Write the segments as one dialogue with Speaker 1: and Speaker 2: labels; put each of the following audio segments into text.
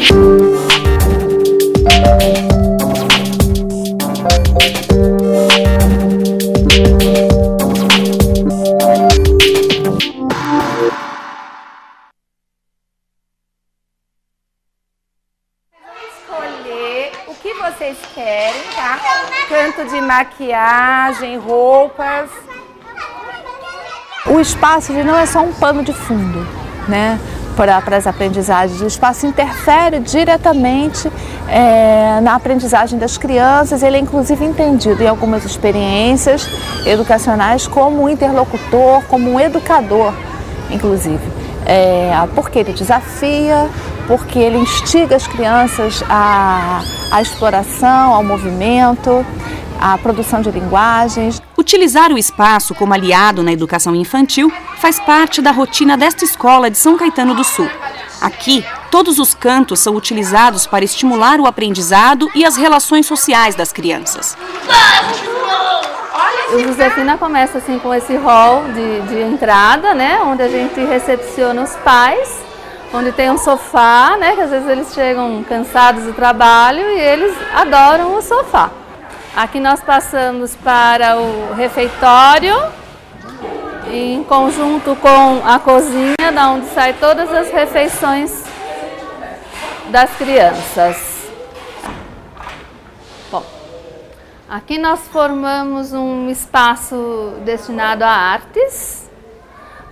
Speaker 1: O que vocês querem, tá? Canto de maquiagem, roupas.
Speaker 2: O espaço ele não é só um pano de fundo, né, para as aprendizagens. O espaço interfere diretamente na aprendizagem das crianças. Ele é inclusive entendido em algumas experiências educacionais como um interlocutor, como um educador, inclusive. Porque ele desafia, porque ele instiga as crianças à exploração, ao movimento, à produção de linguagens.
Speaker 3: Utilizar o espaço como aliado na educação infantil faz parte da rotina desta escola de São Caetano do Sul. Aqui, todos os cantos são utilizados para estimular o aprendizado e as relações sociais das crianças.
Speaker 4: O Josefina começa assim com esse hall de entrada, né, onde a gente recepciona os pais, onde tem um sofá, né, que às vezes eles chegam cansados do trabalho e eles adoram o sofá. Aqui nós passamos para o refeitório, em conjunto com a cozinha, da onde saem todas as refeições das crianças. Bom, aqui nós formamos um espaço destinado a artes,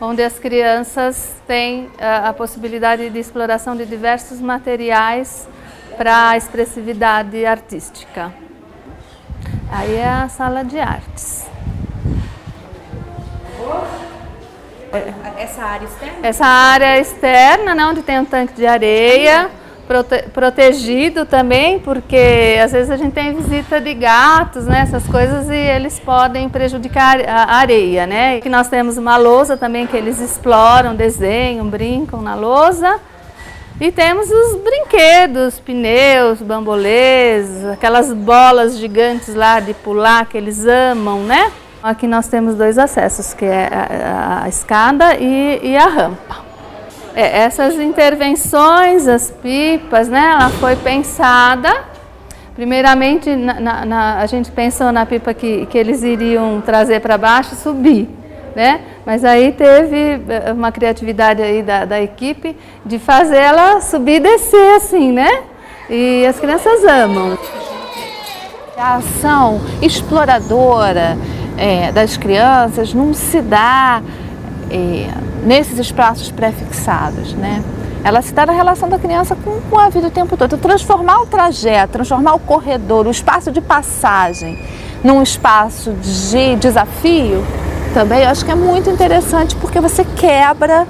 Speaker 4: onde as crianças têm a possibilidade de exploração de diversos materiais para a expressividade artística. Aí é a sala de artes.
Speaker 1: Essa área externa?
Speaker 4: Essa área externa, né, onde tem um tanque de areia, protegido também, porque às vezes a gente tem visita de gatos, né, essas coisas, e eles podem prejudicar a areia, né? Aqui nós temos uma lousa também que eles exploram, desenham, brincam na lousa. E temos os brinquedos, pneus, bambolês, aquelas bolas gigantes lá de pular que eles amam, né? Aqui nós temos dois acessos, que é a escada e a rampa. Essas intervenções, as pipas, né? Ela foi pensada, primeiramente a gente pensou na pipa que eles iriam trazer para baixo e subir, né? Mas aí teve uma criatividade aí da equipe de fazer ela subir e descer assim, né? E as crianças amam.
Speaker 2: A ação exploradora das crianças não se dá nesses espaços pré-fixados, né? Ela se dá na relação da criança com a vida o tempo todo. Transformar o trajeto, transformar o corredor, o espaço de passagem num espaço de desafio, também eu acho que é muito interessante, porque você quebra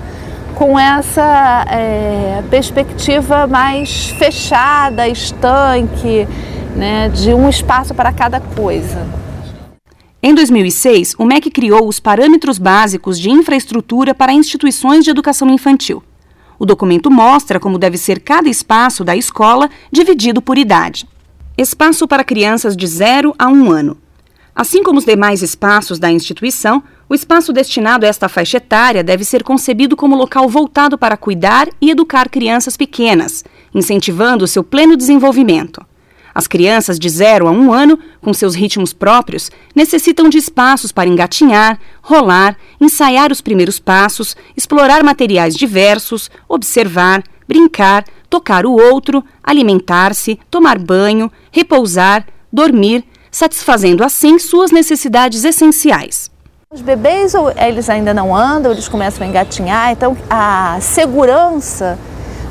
Speaker 2: com essa perspectiva mais fechada, estanque, né, de um espaço para cada coisa.
Speaker 3: Em 2006, o MEC criou os Parâmetros Básicos de Infraestrutura para Instituições de Educação Infantil. O documento mostra como deve ser cada espaço da escola, dividido por idade. Espaço para crianças de 0 a 1 ano. Assim como os demais espaços da instituição, o espaço destinado a esta faixa etária deve ser concebido como local voltado para cuidar e educar crianças pequenas, incentivando o seu pleno desenvolvimento. As crianças de 0 a 1 ano, com seus ritmos próprios, necessitam de espaços para engatinhar, rolar, ensaiar os primeiros passos, explorar materiais diversos, observar, brincar, tocar o outro, alimentar-se, tomar banho, repousar, dormir, satisfazendo assim suas necessidades essenciais.
Speaker 2: Os bebês, eles ainda não andam, eles começam a engatinhar, então a segurança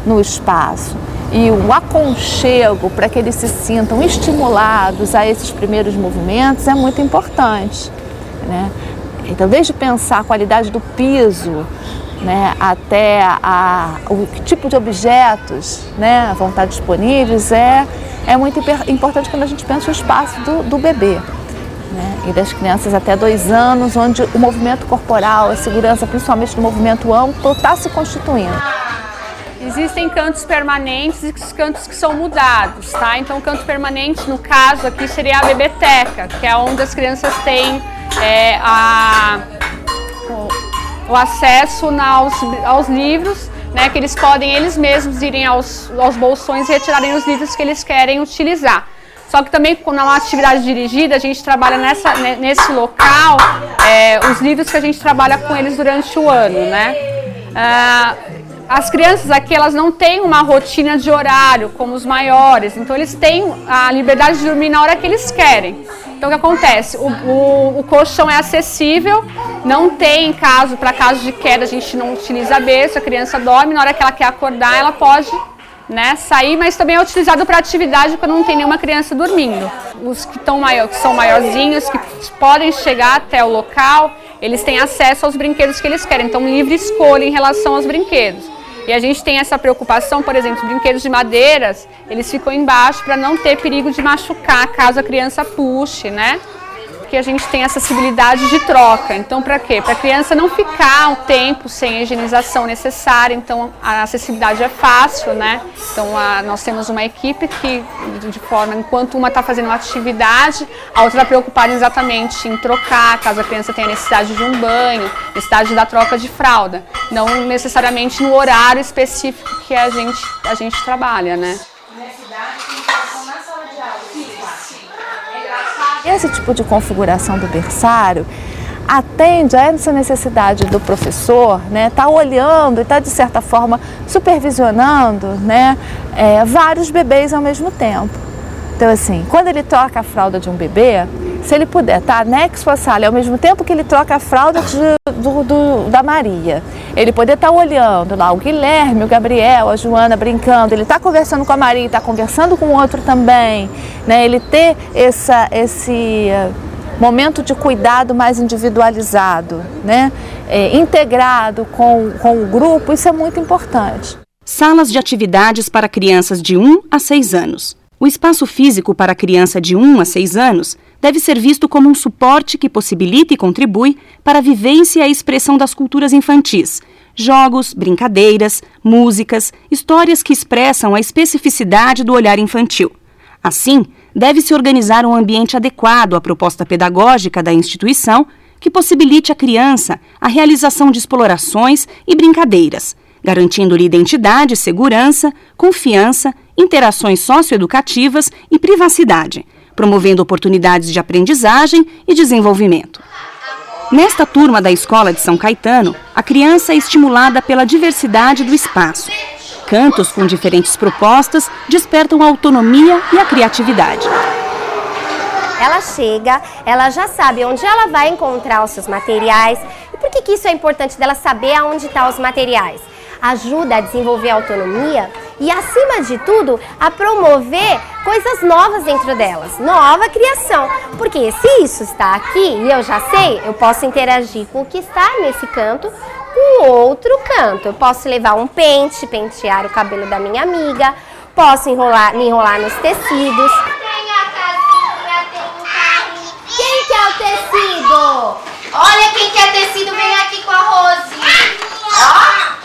Speaker 2: no espaço e o aconchego para que eles se sintam estimulados a esses primeiros movimentos é muito importante, né? Então, desde pensar a qualidade do piso, né, até o tipo de objetos, né, vão estar disponíveis, é muito importante quando a gente pensa o espaço do bebê, né, e das crianças até 2 anos, onde o movimento corporal, a segurança, principalmente do movimento amplo, está se constituindo.
Speaker 5: Existem cantos permanentes e cantos que são mudados, tá? Então, canto permanente, no caso aqui, seria a bebeteca, que é onde as crianças têm o acesso aos livros, né, que eles podem eles mesmos irem aos bolsões e retirarem os livros que eles querem utilizar. Só que também, quando é uma atividade dirigida, a gente trabalha nesse local os livros que a gente trabalha com eles durante o ano, né? As crianças aqui, elas não têm uma rotina de horário como os maiores, então eles têm a liberdade de dormir na hora que eles querem. Então o que acontece? O colchão é acessível, não tem para caso de queda, a gente não utiliza berço, a criança dorme, na hora que ela quer acordar, ela pode, né, sair, mas também é utilizado para atividade quando não tem nenhuma criança dormindo. Os que são maiorzinhos, que podem chegar até o local, eles têm acesso aos brinquedos que eles querem, então livre escolha em relação aos brinquedos. E a gente tem essa preocupação, por exemplo, brinquedos de madeiras, eles ficam embaixo para não ter perigo de machucar caso a criança puxe, né? Porque a gente tem acessibilidade de troca. Então, para quê? Para a criança não ficar um tempo sem a higienização necessária, então a acessibilidade é fácil, né? Então, nós temos uma equipe que, de forma, enquanto uma está fazendo uma atividade, a outra está preocupada exatamente em trocar, caso a criança tenha necessidade de um banho, necessidade da troca de fralda. Não necessariamente no horário específico que a gente trabalha, né?
Speaker 2: Esse tipo de configuração do berçário atende a essa necessidade do professor, né, tá olhando e tá de certa forma supervisionando, né, vários bebês ao mesmo tempo. Então assim, quando ele troca a fralda de um bebê, se ele puder estar anexo à sala, ao mesmo tempo que ele troca a fralda da Maria, ele poder estar olhando lá o Guilherme, o Gabriel, a Joana brincando, ele está conversando com a Maria, está conversando com o outro também, né? Ele ter esse momento de cuidado mais individualizado, né? Integrado com o grupo, isso é muito importante.
Speaker 3: Salas de atividades para crianças de 1 a 6 anos. O espaço físico para a criança de 1 a 6 anos deve ser visto como um suporte que possibilita e contribui para a vivência e a expressão das culturas infantis, jogos, brincadeiras, músicas, histórias que expressam a especificidade do olhar infantil. Assim, deve-se organizar um ambiente adequado à proposta pedagógica da instituição que possibilite à criança a realização de explorações e brincadeiras, garantindo-lhe identidade, segurança, confiança, interações socioeducativas e privacidade, promovendo oportunidades de aprendizagem e desenvolvimento. Nesta turma da Escola de São Caetano, a criança é estimulada pela diversidade do espaço. Cantos com diferentes propostas despertam a autonomia e a criatividade.
Speaker 6: Ela chega, ela já sabe onde ela vai encontrar os seus materiais. E por que isso é importante dela saber aonde estão os materiais? Ajuda a desenvolver a autonomia e, acima de tudo, a promover coisas novas dentro delas, nova criação. Porque se isso está aqui e eu já sei, eu posso interagir com o que está nesse canto com outro canto. Eu posso levar um pente, pentear o cabelo da minha amiga, posso me enrolar nos tecidos.
Speaker 7: Tem a casinha, tem o carrinho.
Speaker 6: Quem quer o tecido?
Speaker 7: Olha, quem quer tecido, vem aqui com a Rose. Ó.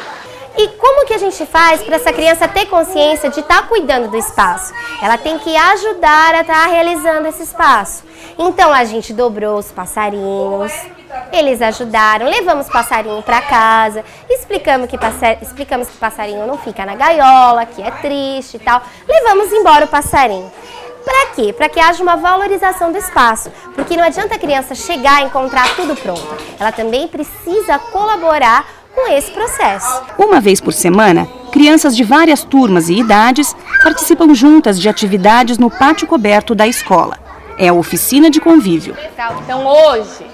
Speaker 6: E como que a gente faz para essa criança ter consciência de estar cuidando do espaço? Ela tem que ajudar a estar realizando esse espaço. Então a gente dobrou os passarinhos, eles ajudaram, levamos passarinho para casa, explicamos que passarinho não fica na gaiola, que é triste e tal. Levamos embora o passarinho. Para quê? Para que haja uma valorização do espaço, porque não adianta a criança chegar e encontrar tudo pronto. Ela também precisa colaborar com esse processo.
Speaker 3: Uma vez por semana, crianças de várias turmas e idades participam juntas de atividades no pátio coberto da escola. É a oficina de convívio.
Speaker 8: Então hoje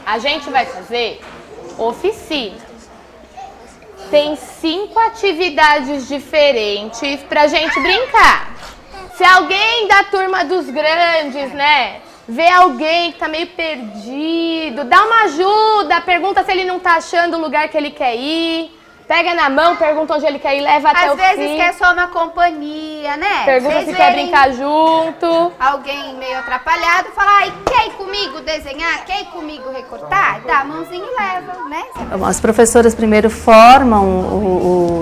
Speaker 8: a gente vai fazer oficina. Tem 5 atividades diferentes pra gente brincar. Se alguém da turma dos grandes, né, vê alguém que tá meio perdido, dá uma ajuda, pergunta se ele não tá achando o lugar que ele quer ir, pega na mão, pergunta onde ele quer ir, leva até o fim.
Speaker 7: Às vezes quer só uma companhia, né?
Speaker 8: Pergunta se quer brincar junto.
Speaker 7: Alguém meio atrapalhado, fala, ai, quer ir comigo desenhar? Quer ir comigo recortar? Dá a mãozinha e leva, né?
Speaker 4: As professoras primeiro formam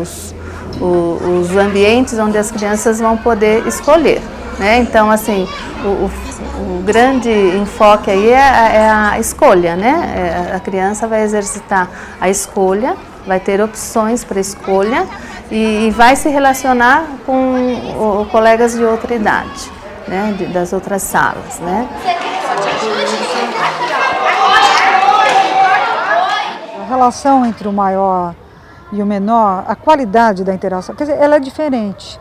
Speaker 4: os ambientes onde as crianças vão poder escolher, né? Então, assim, o grande enfoque aí é a escolha, né? A criança vai exercitar a escolha vai ter opções para escolha e vai se relacionar com colegas de outra idade, né, das outras salas, né?
Speaker 9: A relação entre o maior e o menor, a qualidade da interação, quer dizer, ela é diferente.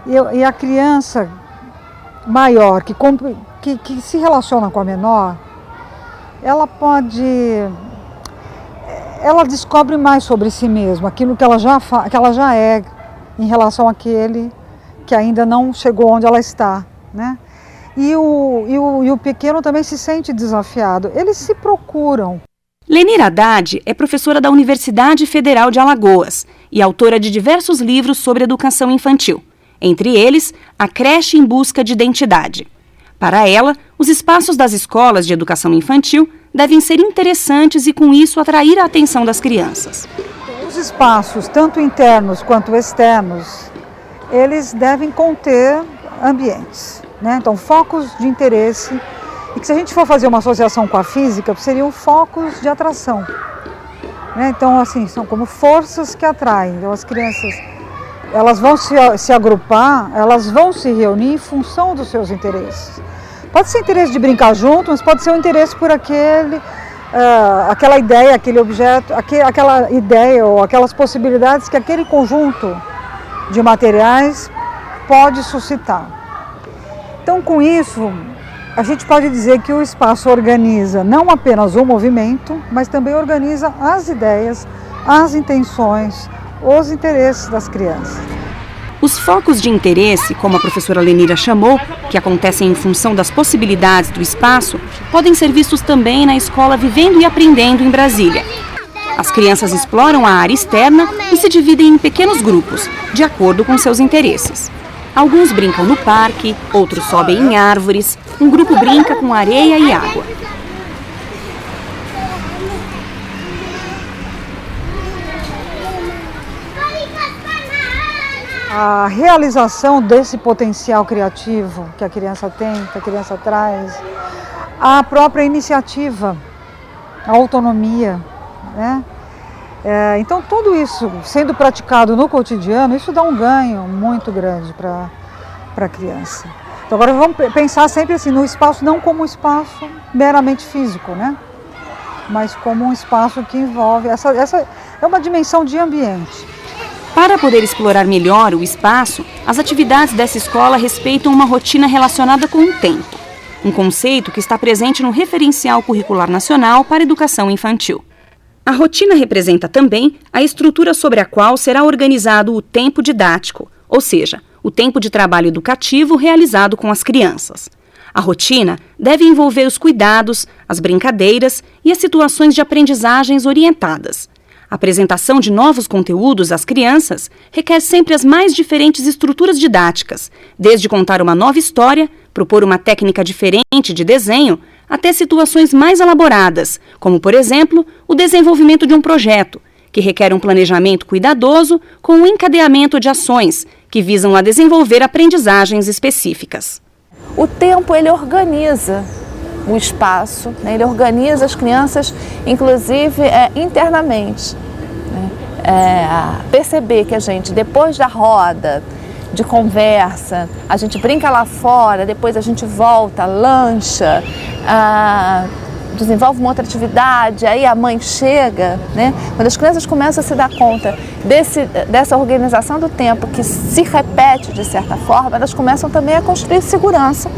Speaker 9: E a criança maior que se relaciona com a menor, ela descobre mais sobre si mesma, aquilo que ela já é em relação àquele que ainda não chegou onde ela está, né? E o pequeno também se sente desafiado, eles se procuram.
Speaker 3: Lenir Haddad é professora da Universidade Federal de Alagoas e autora de diversos livros sobre educação infantil, entre eles A Creche em Busca de Identidade. Para ela, os espaços das escolas de educação infantil devem ser interessantes e, com isso, atrair a atenção das crianças.
Speaker 9: Os espaços, tanto internos quanto externos, eles devem conter ambientes, né? Então, focos de interesse, e que se a gente for fazer uma associação com a física, seriam focos de atração, né? Então, assim, são como forças que atraem. Então, as crianças, elas vão se agrupar, elas vão se reunir em função dos seus interesses. Pode ser interesse de brincar junto, mas pode ser um interesse por aquela ideia, aquele objeto, aquela ideia ou aquelas possibilidades que aquele conjunto de materiais pode suscitar. Então, com isso, a gente pode dizer que o espaço organiza não apenas o movimento, mas também organiza as ideias, as intenções, os interesses das crianças.
Speaker 3: Os focos de interesse, como a professora Lenira chamou, que acontecem em função das possibilidades do espaço, podem ser vistos também na escola Vivendo e Aprendendo em Brasília. As crianças exploram a área externa e se dividem em pequenos grupos, de acordo com seus interesses. Alguns brincam no parque, outros sobem em árvores, um grupo brinca com areia e água.
Speaker 9: A realização desse potencial criativo que a criança tem, que a criança traz, a própria iniciativa, a autonomia, né? Então, tudo isso sendo praticado no cotidiano, isso dá um ganho muito grande para a criança. Então, agora vamos pensar sempre assim, no espaço não como um espaço meramente físico, né? Mas como um espaço que envolve, essa é uma dimensão de ambiente.
Speaker 3: Para poder explorar melhor o espaço, as atividades dessa escola respeitam uma rotina relacionada com o tempo, um conceito que está presente no Referencial Curricular Nacional para a Educação Infantil. A rotina representa também a estrutura sobre a qual será organizado o tempo didático, ou seja, o tempo de trabalho educativo realizado com as crianças. A rotina deve envolver os cuidados, as brincadeiras e as situações de aprendizagens orientadas. A apresentação de novos conteúdos às crianças requer sempre as mais diferentes estruturas didáticas, desde contar uma nova história, propor uma técnica diferente de desenho, até situações mais elaboradas, como, por exemplo, o desenvolvimento de um projeto, que requer um planejamento cuidadoso com o encadeamento de ações que visam a desenvolver aprendizagens específicas.
Speaker 2: O tempo, ele organiza o espaço, né? Ele organiza as crianças, inclusive internamente. Perceber que a gente, depois da roda de conversa, a gente brinca lá fora, depois a gente volta, lancha, desenvolve uma outra atividade, aí a mãe chega, né? Quando as crianças começam a se dar conta dessa organização do tempo que se repete de certa forma, elas começam também a construir segurança,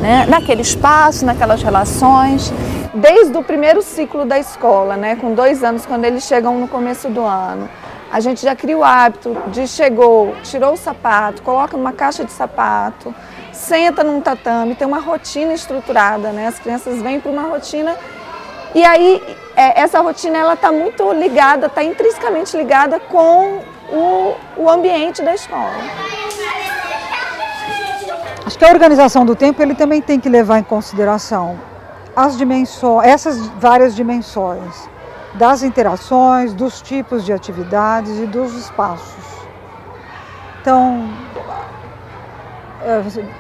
Speaker 2: né? Naquele espaço, naquelas relações.
Speaker 10: Desde o primeiro ciclo da escola, né, com 2 anos, quando eles chegam no começo do ano, a gente já cria o hábito de tirou o sapato, coloca numa caixa de sapato, senta num tatame, tem uma rotina estruturada, né? As crianças vêm para uma rotina e aí essa rotina ela está muito ligada, está intrinsecamente ligada com o ambiente da escola.
Speaker 9: Acho que a organização do tempo ele também tem que levar em consideração as dimensões, essas várias dimensões das interações, dos tipos de atividades e dos espaços. Então,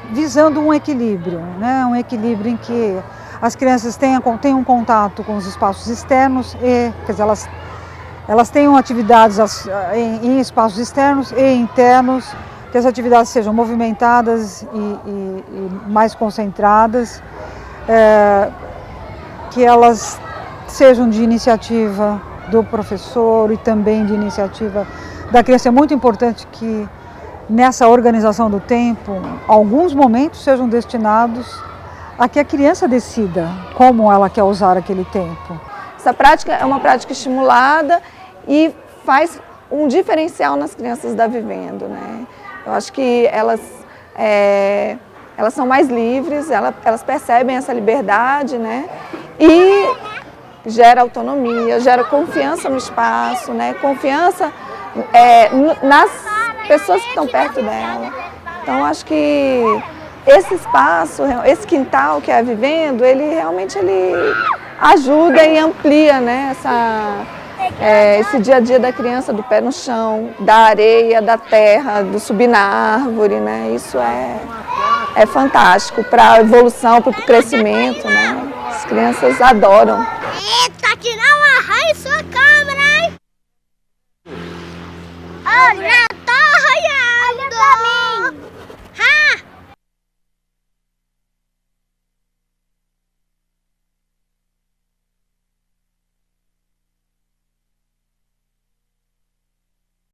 Speaker 9: visando um equilíbrio, né? Um equilíbrio em que as crianças tenham um contato com os espaços externos e, quer dizer, elas tenham atividades em espaços externos e internos, que as atividades sejam movimentadas e mais concentradas, que elas sejam de iniciativa do professor e também de iniciativa da criança. É muito importante que nessa organização do tempo, alguns momentos sejam destinados a que a criança decida como ela quer usar aquele tempo.
Speaker 10: Essa prática é uma prática estimulada e faz um diferencial nas crianças da Vivendo, né? Eu acho que elas são mais livres, elas percebem essa liberdade, né? E gera autonomia, gera confiança no espaço, né? Confiança nas pessoas que estão perto dela. Então, acho que esse espaço, esse quintal que é a Vivendo, ele realmente ajuda e amplia, né, esse dia a dia da criança, do pé no chão, da areia, da terra, do subir na árvore, né? Isso é fantástico para a evolução, para o crescimento, né? As crianças adoram.
Speaker 11: Eita, que não arranha sua câmera, hein? Olha!